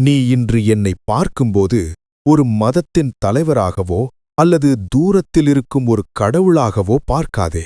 நீ இன்று என்னை பார்க்கும்போது ஒரு மதத்தின் தலைவராகவோ அல்லது தூரத்தில் இருக்கும் ஒரு கடவுளாகவோ பார்க்காதே.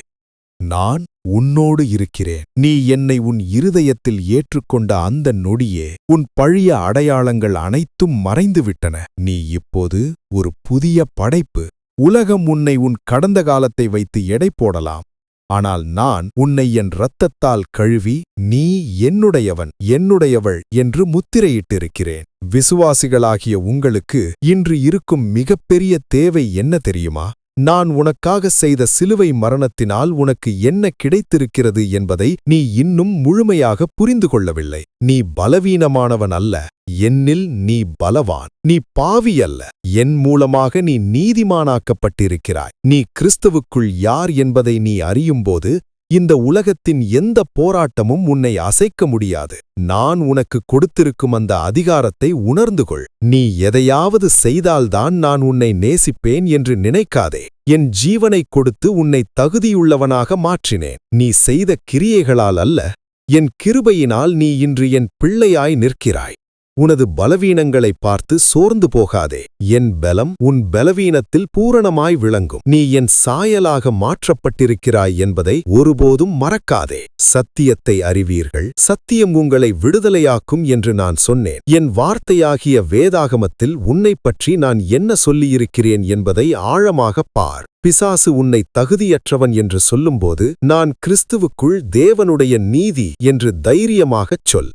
நான் உன்னோடு இருக்கிறேன். நீ என்னை உன் இருதயத்தில் ஏற்றுக்கொண்ட அந்த நொடியே உன் பழைய அடையாளங்கள் அனைத்தும் மறைந்துவிட்டன. நீ இப்போது ஒரு புதிய படைப்பு. உலகம் உன்னை உன் கடந்த காலத்தை வைத்து எடை போடலாம். ஆனால் நான் உன்னை என் இரத்தத்தால் கழுவி நீ என்னுடையவன் என்னுடையவள் என்று முத்திரையிட்டிருக்கிறேன். விசுவாசிகளாகிய உங்களுக்கு இன்று இருக்கும் மிகப்பெரிய தேவை என்ன தெரியுமா? நான் உனக்காக செய்த சிலுவை மரணத்தினால் உனக்கு என்ன கிடைத்திருக்கிறது என்பதை நீ இன்னும் முழுமையாக புரிந்து கொள்ளவில்லை. நீ பலவீனமானவன் அல்ல, என்னில் நீ பலவான். நீ பாவி அல்ல, என் மூலமாக நீ நீதிமானாக்கப்பட்டிருக்கிறாய். நீ கிறிஸ்துவுக்குள் யார் என்பதை நீ அறியும்போது இந்த உலகத்தின் எந்த போராட்டமும் உன்னை அசைக்க முடியாது. நான் உனக்கு கொடுத்திருக்கும் அந்த அதிகாரத்தை உணர்ந்து கொள். நீ எதையாவது செய்தால்தான் நான் உன்னை நேசிப்பேன் என்று நினைக்காதே. என் ஜீவனைக் கொடுத்து உன்னை தகுதியுள்ளவனாக மாற்றினேன். நீ செய்த கிரியைகளால் அல்ல, என் கிருபையினால் நீ இன்று என் பிள்ளையாய் நிற்கிறாய். உனது பலவீனங்களைப் பார்த்து சோர்ந்து போகாதே. என் பலம் உன் பலவீனத்தில் பூரணமாய் விளங்கும். நீ என் சாயலாக மாற்றப்பட்டிருக்கிறாய் என்பதை ஒருபோதும் மறக்காதே. சத்தியத்தை அறிவீர்கள், சத்தியம் உங்களை விடுதலையாக்கும் என்று நான் சொன்னேன். என் வார்த்தையாகிய வேதாகமத்தில் உன்னைப் பற்றி நான் என்ன சொல்லியிருக்கிறேன் என்பதை ஆழமாகப் பார். பிசாசு உன்னை தகுதியற்றவன் என்று சொல்லும்போது நான் கிறிஸ்துவுக்குள் தேவனுடைய நீதி என்று தைரியமாகச் சொல்.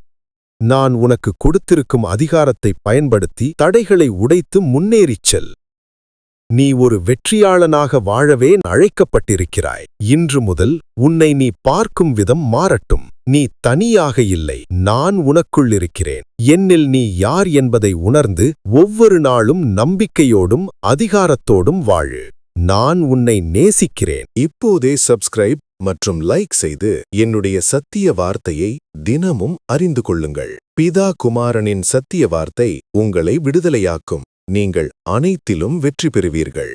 நான் உனக்கு கொடுத்திருக்கும் அதிகாரத்தைப் பயன்படுத்தி தடைகளை உடைத்து முன்னேறிச் செல். நீ ஒரு வெற்றியாளனாக வாழவே அழைக்கப்பட்டிருக்கிறாய். இன்று முதல் உன்னை நீ பார்க்கும் விதம் மாறட்டும். நீ தனியாக இல்லை, நான் உனக்குள் இருக்கிறேன். என்னில் நீ யார் என்பதை உணர்ந்து ஒவ்வொரு நாளும் நம்பிக்கையோடும் அதிகாரத்தோடும் வாழு. நான் உன்னை நேசிக்கிறேன். இப்போதே சப்ஸ்கிரைப் மற்றும் லைக் செய்து என்னுடைய சத்திய வார்த்தையை தினமும் அறிந்து கொள்ளுங்கள். பிதா குமாரனின் சத்திய வார்த்தை உங்களை விடுதலையாக்கும். நீங்கள் அனைத்திலும் வெற்றி பெறுவீர்கள்.